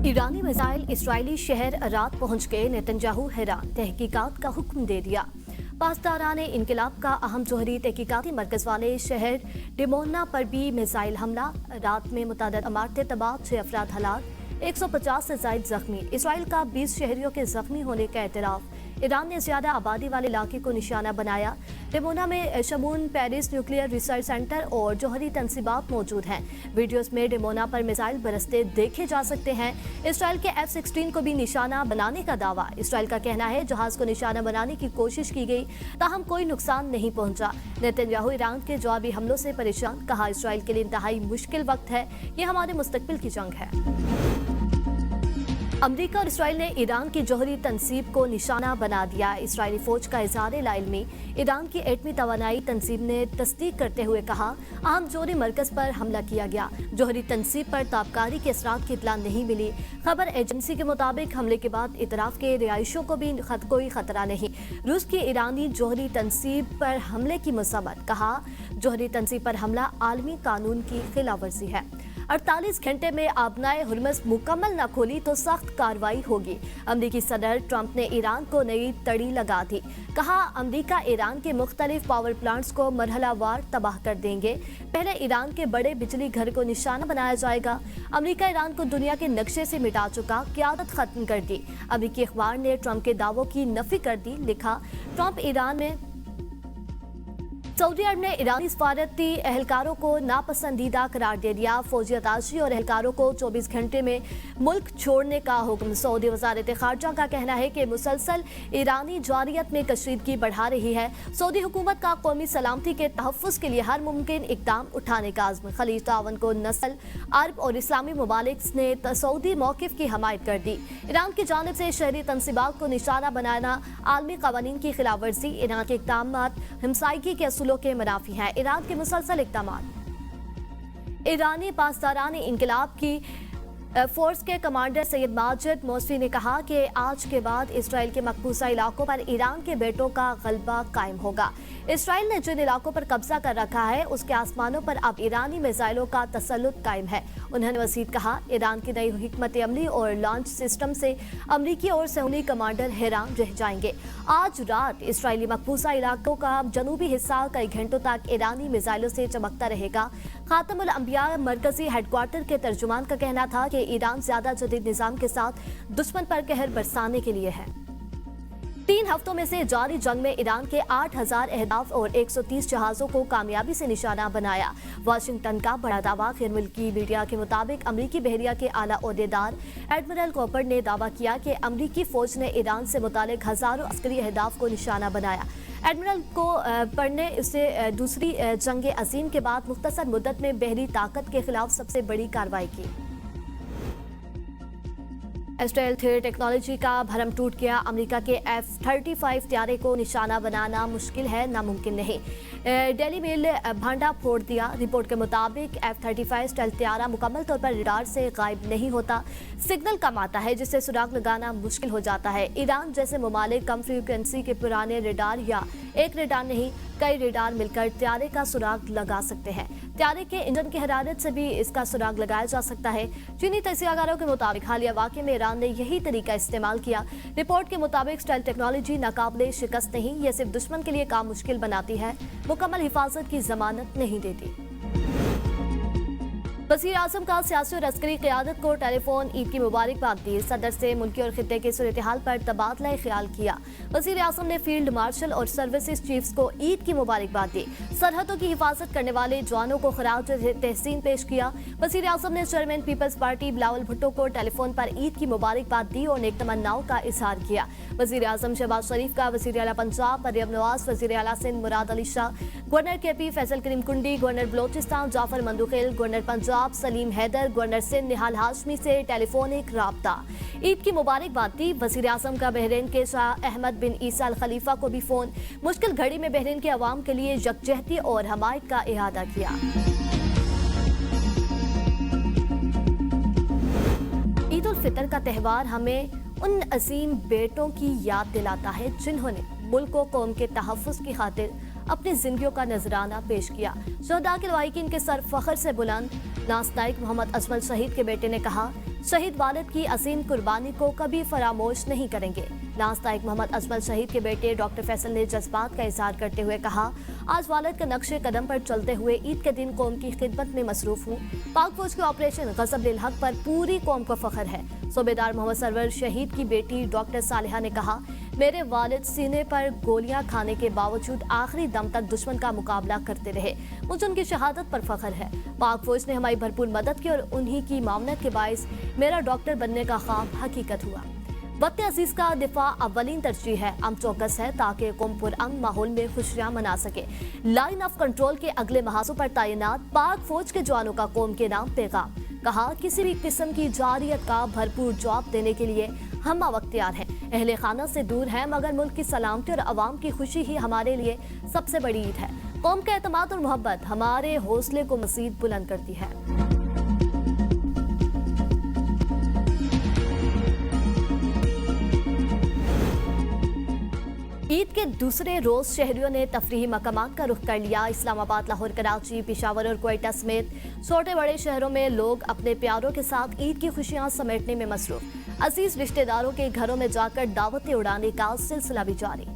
ईरानी missile Israeli शहर Arad पहुंच गए, नेतन्याहू हैरान, तहकीकात का हुक्म दे दिया। पासदारान इनकलाब का अहम जोहरी तहकीकाती मरकज वाले शहर डिमोना पर भी मिसाइल हमला, रात में मुतअद्दिद इमारतें तबाह, 6 अफराद हलाक, 150 से जायद जख्मी। इसराइल का 20 शहरियों के जख्मी होने का एतराफ। ईरान ने ज्यादा आबादी वाले इलाके को निशाना बनाया। डिमोना में Shamoon Paris nuclear research centre और जोहरी तनसीबात मौजूद हैं। वीडियोस में डिमोना पर मिसाइल बरसते देखे जा सकते हैं। इसराइल के F-16 को भी निशाना बनाने का दावा। इसराइल का कहना है जहाज को निशाना बनाने की कोशिश की गई, ताहम कोई नुकसान नहीं पहुंचा। नेतन्याहू ईरान के जवाबी हमलों से परेशान, कहा इसराइल के लिए इंतहाई मुश्किल वक्त है, ये हमारे मुस्तकबिल की जंग है। अमरीका और इसराइल ने ईरान की जौहरी तनसीब को निशाना बना दिया। इसराइली फौज का इज़हार लाइल्मी। ईरान की एटमी तवानाई तनसीब ने तस्दीक करते हुए कहा, अहम जोहरी मरकज पर हमला किया गया। जौहरी तनसीब पर ताबकारी के असरात की इतला नहीं मिली। खबर एजेंसी के मुताबिक हमले के बाद इतराफ के रिहायशों को भी कोई खतरा नहीं। रूस की ईरानी जौहरी तनसीब पर हमले की मज़म्मत, कहा जौहरी तनसीब पर हमला आलमी कानून की खिलाफवर्जी है। 48 घंटे में आबनाए हुर्मुज़ मुकम्मल न खोली तो सख्त कार्रवाई होगी। अमरीकी सदर ट्रंप ने ईरान को नई तड़ी लगा दी, कहा अमरीका ईरान के मुख्तलिफ पावर प्लांट्स को मरहलावार तबाह कर देंगे। पहले ईरान के बड़े बिजली घर को निशाना बनाया जाएगा। अमरीका ईरान को दुनिया के नक्शे से मिटा चुका, क़यादत खत्म कर दी। अमरीकी अखबार ने ट्रंप के दावों की नफी कर दी, लिखा ट्रंप ईरान में सऊदी अरब ने ईरानी सफारती एहलकारों को नापसंदीदा करार दे दिया। फौजी अताशी और एहलकारों को 24 घंटे में मुल्क छोड़ने का हुक्म। सऊदी वजारत खारजा का कहना है कि मुसलसल ईरानी जारियत में कशीदगी बढ़ा रही है। सऊदी हुकूमत का कौमी सलामती के तहफ़्फ़ुज़ के लिए हर मुमकिन इक़दाम उठाने का आज़म। खलीज तावन को नस्ल अरब और इस्लामी ममालिक ने सऊदी मौक़िफ़ की हमायत कर दी। ईरान की जानिब से शहरी तनसीबात को निशाना बनाना आलमी क़वानीन की खिलाफ वर्जी। ईरान के इक़दाम हमसायगी के असूलों के मुनाफी हैं। ईरान के मुसलसल इक़दाम। ईरानी पासदारान इनकलाब की फोर्स के कमांडर सैयद माजिद मौसवी ने कहा कि आज के बाद इसराइल के मकबूजा इलाकों पर ईरान के बेटों का गलबा कायम होगा। इसराइल ने जिन इलाकों पर कब्जा कर रखा है उसके आसमानों पर अब ईरानी मिसाइलों का तसल्लुत कायम है। उन्होंने मज़ीद कहा ईरान की नई हिकमत अमली और लॉन्च सिस्टम से अमरीकी और सऊदी कमांडर हैरान रह जाएंगे। आज रात इसराइली मकबूजा इलाकों का जनूबी हिस्सा कई घंटों तक ईरानी मिसाइलों से चमकता रहेगा। खातमुल अंबिया मरकजी हेडक्वार्टर के तर्जुमान का कहना था कि ईरान ज्यादा जदीद निजाम के साथ दुश्मन पर कहर बरसाने के लिए है। 3 हफ्तों में से जारी जंग में ईरान के 8000 अहदाफ और 130 जहाजों को कामयाबी से निशाना बनाया। वाशिंगटन का बड़ा दावा। गैर मुल्की मीडिया के मुताबिक अमरीकी बहरिया के आला ओहदेदार एडमिरल कॉपर ने दावा किया कि अमरीकी फौज ने ईरान से मुतालिक हजारों अस्करी अहदाफ को निशाना बनाया। एडमिरल को पढ़ने से दूसरी जंग अजीम के बाद मुख्तसर मुद्दत में बहरी ताकत के खिलाफ सबसे बड़ी कार्रवाई की। स्टेल्थ टेक्नोलॉजी का भरम टूट गया। अमेरिका के F-35 त्यारे को निशाना बनाना मुश्किल है, नामुमकिन नहीं। डेली मेल भांडा फोड़ दिया। रिपोर्ट के मुताबिक F-35 स्टेल्थ त्यारा मुकम्मल तौर पर रडार से गायब नहीं होता, सिग्नल कम आता है जिससे सुराग लगाना मुश्किल हो जाता है। ईरान जैसे ममालिक कम फ्रीक्वेंसी के पुराने रडार या एक रडार नहीं कई रडार मिलकर त्यारे का सुराग लगा सकते हैं। त्यारे के इंजन की हरारत से भी इसका सुराग लगाया जा सकता है। चीनी तजियाकारों के मुताबिक हालिया वाक़े में ईरान ने यही तरीका इस्तेमाल किया। रिपोर्ट के मुताबिक स्टेल्थ टेक्नोलॉजी नाकाबिले शिकस्त नहीं, ये सिर्फ दुश्मन के लिए काम मुश्किल बनाती है, मुकम्मल हिफाजत की जमानत नहीं देती। वज़ीर आज़म का सियासी और अस्करी क़यादत को टेलीफोन ईद की मुबारकबाद दी। सदर से मुल्की और खित्ते की सूरत हाल पर तबादला ख्याल किया। वज़ीर आज़म ने फील्ड मार्शल और सर्विसेज चीफ्स को ईद की मुबारकबाद दी। सरहदों की हिफाजत करने वाले जवानों को खराज तहसीन पेश किया। वज़ीर आज़म ने चेयरमैन पीपल्स पार्टी बिलावल भुट्टो को टेलीफोन पर ईद की मुबारकबाद दी और नेक तमन्नाओं का इजहार किया। वज़ीर आज़म शहबाज शरीफ का वज़ीर आला पंजाब मरियम नवाज, वज़ीर आला Sindh Murad Ali Shah, governor KP Faisal Karim Kundi, governor Balochistan Jafar Mandokhel, governor Punjab Saleem Haider, governor Sindh Nihal Hashmi से टेलीफोनिक राब्ता। ईद की मुबारकबाद दी। वज़ीर आज़म का बहरीन के शाह अहमद बिन ईसा अल खलीफा को भी फोन। मुश्किल घड़ी में बहरीन के अवाम के लिए यकजहती और हमायत का इहादा किया। ईद उल फितर का त्यौहार हमें उन अजीम बेटों की याद दिलाता है जिन्होंने मुल्क को कौम के तहफ़्फ़ुज़ की खातिर अपनी जिंदगियों का नजराना पेश किया। शहदा के लवाहिकीन के सर फख्र से बुलंद नास नाइक मोहम्मद अजमल शहीद के बेटे ने कहा, शहीद वालिद की असीम कुर्बानी को कभी फरामोश नहीं करेंगे। नाज नाइक मोहम्मद अजमल शहीद के बेटे डॉक्टर फैसल ने जज्बात का इजहार करते हुए कहा, आज वालिद के नक्शे कदम पर चलते हुए ईद के दिन कौम की खिदमत में मसरूफ हूँ। पाक फौज के ऑपरेशन गज़ब लिल हक पर पूरी कौम को फख्र है। सूबेदार मोहम्मद सरवर शहीद की बेटी डॉक्टर सालिहा ने कहा, मेरे वालिद सीने पर गोलियां खाने के बावजूद आखिरी दम तक दुश्मन का मुकाबला करते रहे। मुझे उनकी शहादत पर फख्र है। पाक फौज ने हमारी भरपूर मदद की और उन्हीं की मामनत के बायस मेरा डॉक्टर बनने का ख्वाब हकीकत हुआ। वक्त अजीज का दिफा अव्वलीन तरजीह है। हम चौकस है ताकि कौम पुरअमन माहौल में खुशियां मना सके। लाइन ऑफ कंट्रोल के अगले महाजों पर तैनात पाक फौज के जवानों का कौम के नाम पैगाम। कहा, किसी भी किस्म की जारियत का भरपूर जवाब देने के लिए हम वक्त तैयार हैं। अहले खाना से दूर हैं, मगर मुल्क की सलामती और अवाम की खुशी ही हमारे लिए सबसे बड़ी ईद है। कौम का एतमाद और मोहब्बत हमारे हौसले को मजीद बुलंद करती है। ईद के दूसरे रोज शहरियों ने तफरीही मकामात का रुख कर लिया। इस्लामाबाद, लाहौर, कराची, पेशावर और क्वेटा समेत छोटे बड़े शहरों में लोग अपने प्यारों के साथ ईद की खुशियां समेटने में मसरूफ। अजीज रिश्तेदारों के घरों में जाकर दावतें उड़ाने का सिलसिला भी जारी।